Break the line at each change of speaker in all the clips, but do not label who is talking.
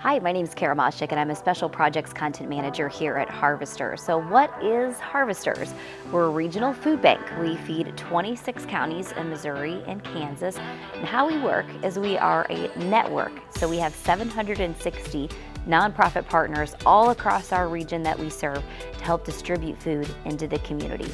Hi, my name is Kara Moshik, and I'm a Special Projects Content Manager here at Harvesters. So what is Harvesters? We're a regional food bank. We feed 26 counties in Missouri and Kansas. And how we work is we are a network. So we have 760 nonprofit partners all across our region that we serve to help distribute food into the community.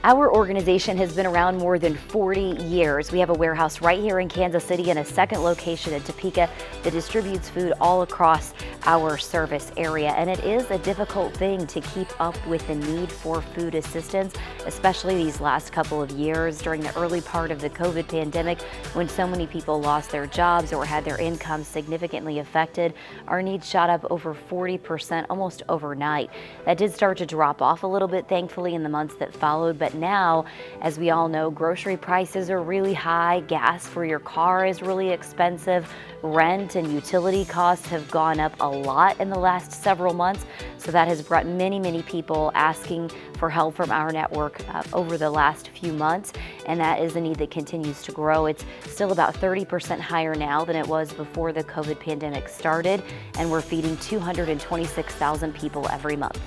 Our organization has been around more than 40 years. We have a warehouse right here in Kansas City and a second location in Topeka that distributes food all across our service area. And it is a difficult thing to keep up with the need for food assistance, especially these last couple of years during the early part of the COVID pandemic when so many people lost their jobs or had their income significantly affected. Our needs shot up over 40% almost overnight. That did start to drop off a little bit, thankfully, in the months that followed. But now, as we all know, grocery prices are really high, gas for your car is really expensive, rent and utility costs have gone up a lot in the last several months. So that has brought many people asking for help from our network over the last few months, and that is a need that continues to grow. It's still about 30% higher now than it was before the COVID pandemic started, and we're feeding 226,000 people every month.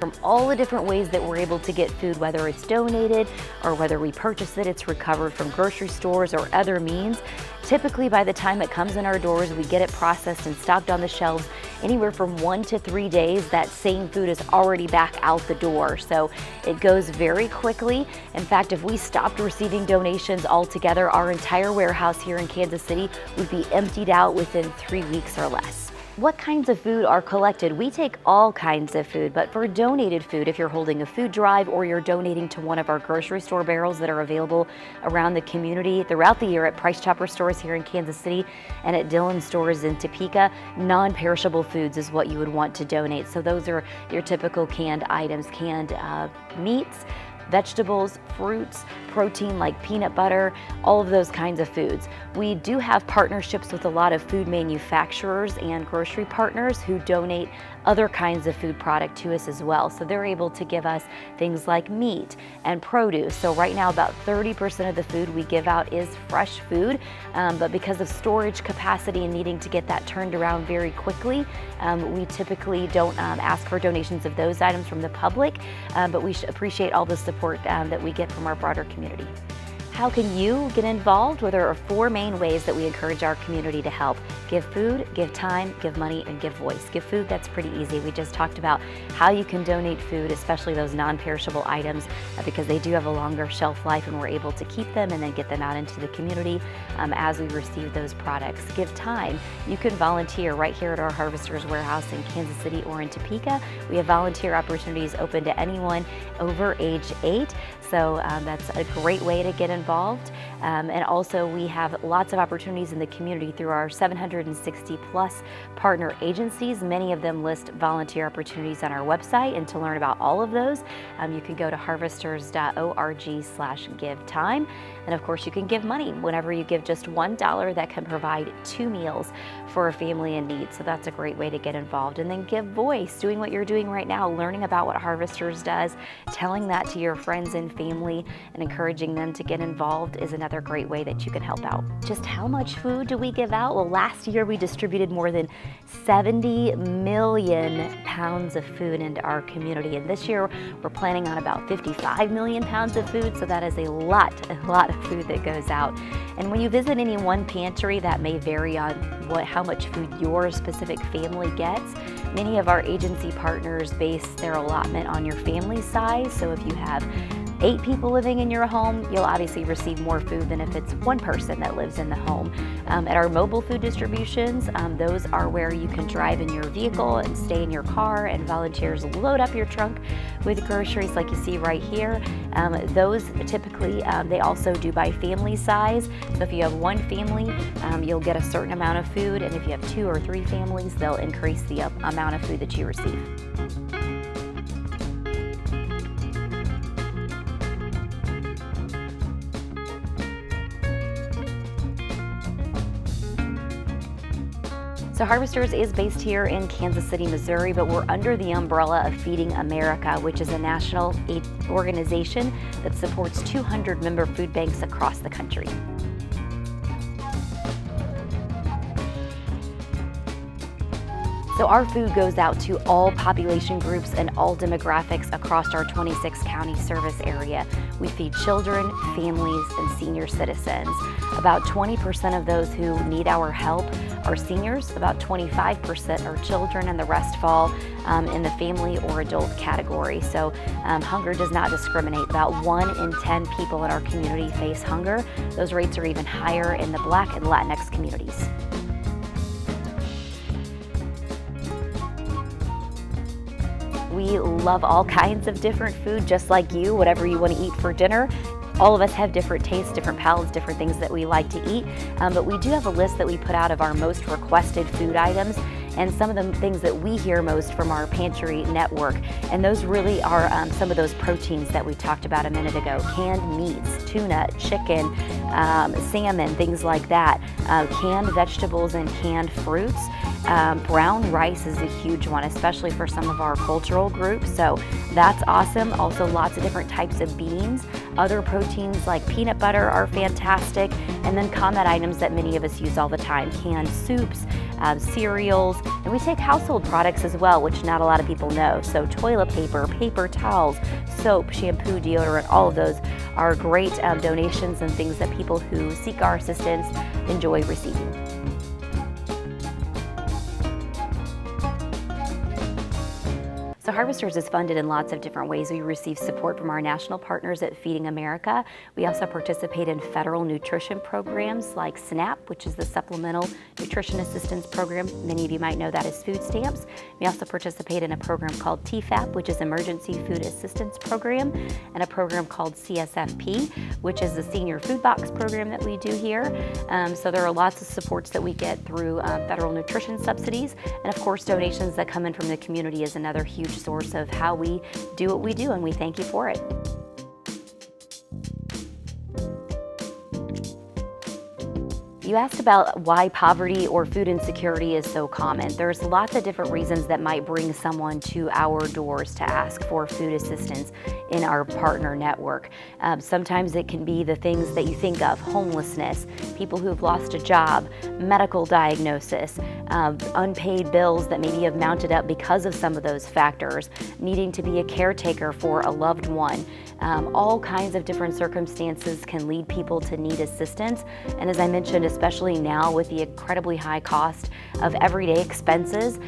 From all the different ways that we're able to get food, whether it's donated or whether we purchase it, it's recovered from grocery stores or other means. Typically, by the time it comes in our doors, we get it processed and stocked on the shelves. Anywhere from 1 to 3 days, that same food is already back out the door. So it goes very quickly. In fact, if we stopped receiving donations altogether, our entire warehouse here in Kansas City would be emptied out within 3 weeks or less. What kinds of food are collected? We take all kinds of food, but for donated food, if you're holding a food drive or you're donating to one of our grocery store barrels that are available around the community throughout the year at Price Chopper stores here in Kansas City and at Dillon stores in Topeka, non-perishable foods is what you would want to donate. So those are your typical canned items, canned meats, vegetables, fruits, protein like peanut butter, all of those kinds of foods. We do have partnerships with a lot of food manufacturers and grocery partners who donate other kinds of food product to us as well. So they're able to give us things like meat and produce. So right now about 30% of the food we give out is fresh food, but because of storage capacity and needing to get that turned around very quickly, we typically don't ask for donations of those items from the public, but we appreciate all the support that we get from our broader community. How can you get involved? Well, there are 4 main ways that we encourage our community to help. Give food, give time, give money, and give voice. Give food, that's pretty easy. We just talked about how you can donate food, especially those non-perishable items, because they do have a longer shelf life and we're able to keep them and then get them out into the community as we receive those products. Give time. You can volunteer right here at our Harvesters warehouse in Kansas City or in Topeka. We have volunteer opportunities open to anyone over age 8. So that's a great way to get involved. And also we have lots of opportunities in the community through our 760 plus partner agencies. Many of them list volunteer opportunities on our website, and to learn about all of those, you can go to harvesters.org/give-time. And of course you can give money. Whenever you give just $1, that can provide 2 meals for a family in need. So that's a great way to get involved. And then give voice, doing what you're doing right now, learning about what Harvesters does, telling that to your friends and family and encouraging them to get involved is another great way that you can help out. Just how much food do we give out? Well, last year we distributed more than 70 million pounds of food into our community. And this year we're planning on about 55 million pounds of food. So that is a lot of food that goes out. And when you visit any one pantry, that may vary on how much food your specific family gets. Many of our agency partners base their allotment on your family size. So if you have 8 people living in your home, you'll obviously receive more food than if it's 1 person that lives in the home. At our mobile food distributions, those are where you can drive in your vehicle and stay in your car, and volunteers load up your trunk with groceries like you see right here. Those typically, they also do by family size. So if you have 1 family, you'll get a certain amount of food, and if you have 2 or 3 families, they'll increase the amount of food that you receive. So Harvesters is based here in Kansas City, Missouri, but we're under the umbrella of Feeding America, which is a national aid organization that supports 200 member food banks across the country. So our food goes out to all population groups and all demographics across our 26 county service area. We feed children, families, and senior citizens. About 20% of those who need our help are seniors, about 25% are children, and the rest fall in the family or adult category. So hunger does not discriminate. About 1 in 10 people in our community face hunger. Those rates are even higher in the Black and Latinx communities. We love all kinds of different food, just like you, whatever you want to eat for dinner. All of us have different tastes, different palates, different things that we like to eat, but we do have a list that we put out of our most requested food items and some of the things that we hear most from our pantry network. And those really are some of those proteins that we talked about a minute ago. Canned meats, tuna, chicken, salmon, things like that. Canned vegetables and canned fruits. Brown rice is a huge one, especially for some of our cultural groups, so that's awesome. Also lots of different types of beans. Other proteins like peanut butter are fantastic, and then common items that many of us use all the time, canned soups, cereals, and we take household products as well, which not a lot of people know. So toilet paper, paper towels, soap, shampoo, deodorant, all of those are great donations and things that people who seek our assistance enjoy receiving. So Harvesters is funded in lots of different ways. We receive support from our national partners at Feeding America. We also participate in federal nutrition programs like SNAP, which is the Supplemental Nutrition Assistance Program. Many of you might know that as food stamps. We also participate in a program called TFAP, which is Emergency Food Assistance Program, and a program called CSFP, which is the Senior Food Box program that we do here. So there are lots of supports that we get through federal nutrition subsidies, and of course donations that come in from the community is another huge source of how we do what we do, and we thank you for it. You asked about why poverty or food insecurity is so common. There's lots of different reasons that might bring someone to our doors to ask for food assistance in our partner network. Sometimes it can be the things that you think of: homelessness, people who've lost a job, medical diagnosis, unpaid bills that maybe have mounted up because of some of those factors, needing to be a caretaker for a loved one. All kinds of different circumstances can lead people to need assistance. And as I mentioned, especially now with the incredibly high cost of everyday expenses,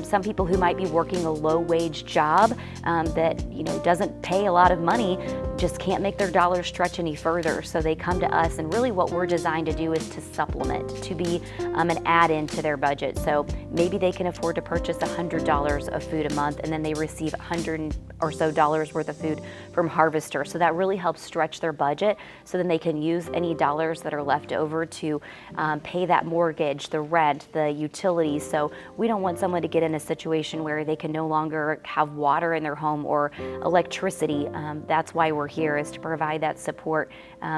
some people who might be working a low-wage job that doesn't pay a lot of money just can't make their dollars stretch any further. So they come to us, and really what we're designed to do is to supplement, to be an add-in to their budget. So maybe they can afford to purchase $100 of food a month, and then they receive $100 or so worth of food from Harvester. So that really helps stretch their budget, so then they can use any dollars that are left over to pay that mortgage, the rent, the utilities. So we don't want someone to get in a situation where they can no longer have water in their home or electricity. That's why we're here, is to provide that support,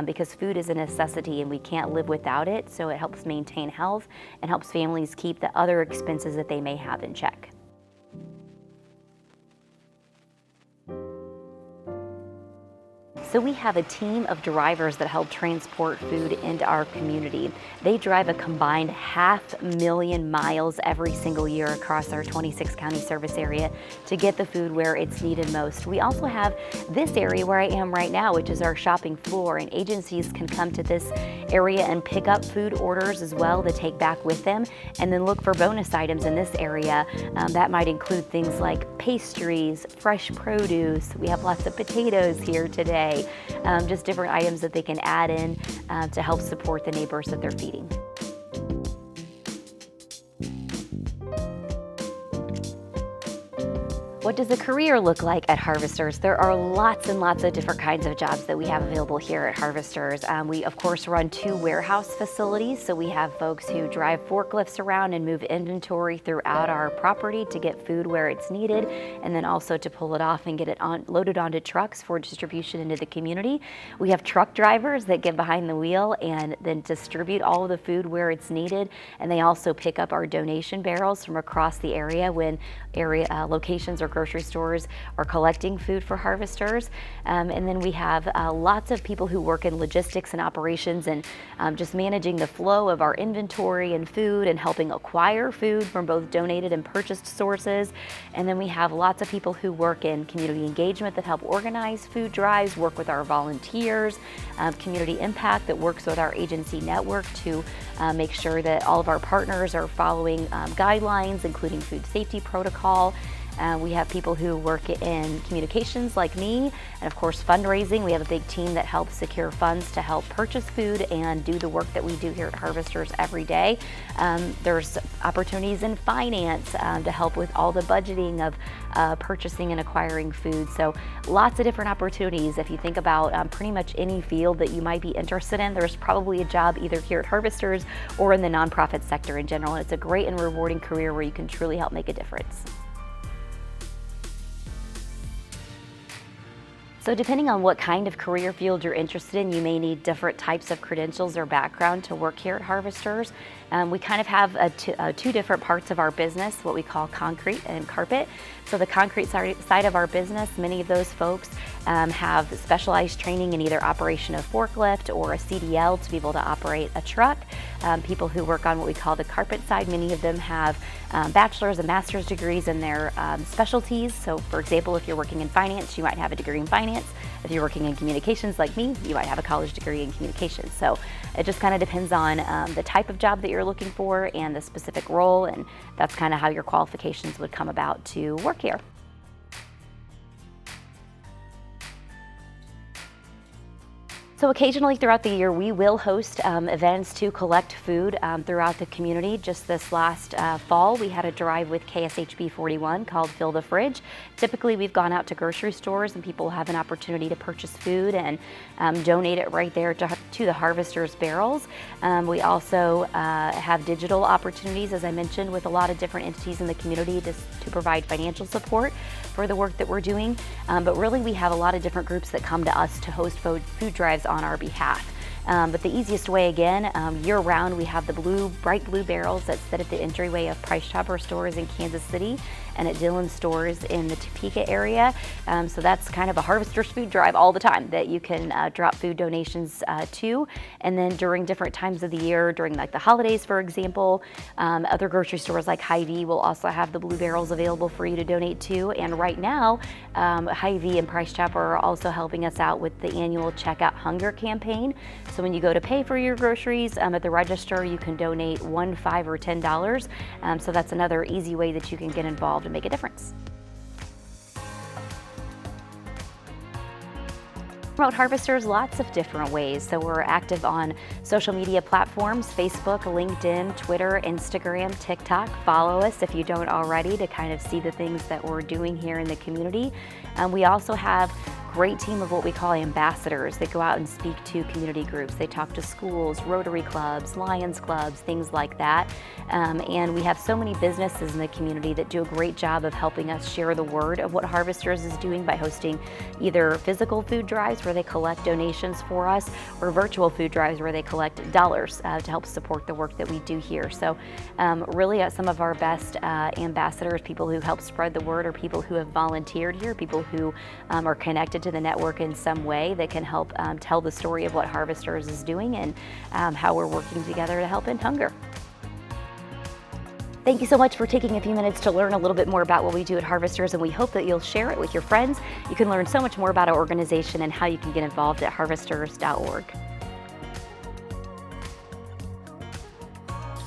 because food is a necessity and we can't live without it. So it helps maintain health and helps families keep the other expenses that they may have in check. So we have a team of drivers that help transport food into our community. They drive a combined 500,000 miles every single year across our 26 county service area to get the food where it's needed most. We also have this area where I am right now, which is our shopping floor, and agencies can come to this area and pick up food orders as well to take back with them, and then look for bonus items in this area. That might include things like pastries, fresh produce. We have lots of potatoes here today. Just different items that they can add in to help support the neighbors that they're feeding. What does a career look like at Harvesters? There are lots and lots of different kinds of jobs that we have available here at Harvesters. We, of course, run 2 warehouse facilities, so we have folks who drive forklifts around and move inventory throughout our property to get food where it's needed, and then also to pull it off and get it loaded onto trucks for distribution into the community. We have truck drivers that get behind the wheel and then distribute all of the food where it's needed, and they also pick up our donation barrels from across the area when area locations or grocery grocery stores are collecting food for harvesters. And then we have lots of people who work in logistics and operations and just managing the flow of our inventory and food and helping acquire food from both donated and purchased sources. And then we have lots of people who work in community engagement that help organize food drives, work with our volunteers, community impact that works with our agency network to make sure that all of our partners are following guidelines, including food safety protocol. We have people who work in communications like me, and of course fundraising. We have a big team that helps secure funds to help purchase food and do the work that we do here at Harvesters every day. There's opportunities in finance to help with all the budgeting of purchasing and acquiring food. So lots of different opportunities. If you think about pretty much any field that you might be interested in, there's probably a job either here at Harvesters or in the nonprofit sector in general. And it's a great and rewarding career where you can truly help make a difference. So depending on what kind of career field you're interested in, you may need different types of credentials or background to work here at Harvesters. We kind of have two different parts of our business, what we call concrete and carpet. So the concrete side of our business, many of those folks have specialized training in either operation of forklift or a CDL to be able to operate a truck. People who work on what we call the carpet side, many of them have bachelor's and master's degrees in their specialties. So for example, if you're working in finance, you might have a degree in finance. If you're working in communications like me, you might have a college degree in communications. So it just kind of depends on the type of job that you're looking for and the specific role, and that's kind of how your qualifications would come about to work here. So occasionally throughout the year, we will host events to collect food throughout the community. Just this last fall, we had a drive with KSHB 41 called Fill the Fridge. Typically, we've gone out to grocery stores and people have an opportunity to purchase food and donate it right there to the Harvesters barrels. We also have digital opportunities, as I mentioned, with a lot of different entities in the community to provide financial support for the work that we're doing. But really, we have a lot of different groups that come to us to host food drives on our behalf. But the easiest way, again, year-round, we have the bright blue barrels that sit at the entryway of Price Chopper stores in Kansas City and at Dillon stores in the Topeka area. So that's kind of a Harvesters food drive all the time that you can drop food donations to. And then during different times of the year, during like the holidays, for example, other grocery stores like Hy-Vee will also have the blue barrels available for you to donate to. And right now, Hy-Vee and Price Chopper are also helping us out with the annual Checkout Hunger campaign. So when you go to pay for your groceries at the register, you can donate $1, $5, or $10. So that's another easy way that you can get involved and make a difference. Promote Harvesters lots of different ways. So we're active on social media platforms, Facebook, LinkedIn, Twitter, Instagram, TikTok. Follow us if you don't already to kind of see the things that we're doing here in the community. We also have great team of what we call ambassadors. They go out and speak to community groups. They talk to schools, Rotary clubs, Lions clubs, things like that. And we have so many businesses in the community that do a great job of helping us share the word of what Harvesters is doing by hosting either physical food drives where they collect donations for us or virtual food drives where they collect dollars to help support the work that we do here. So really some of our best ambassadors, people who help spread the word, are people who have volunteered here, people who are connected to the network in some way that can help tell the story of what Harvesters is doing and how we're working together to help end hunger. Thank you so much for taking a few minutes to learn a little bit more about what we do at Harvesters, and we hope that you'll share it with your friends. You can learn so much more about our organization and how you can get involved at harvesters.org.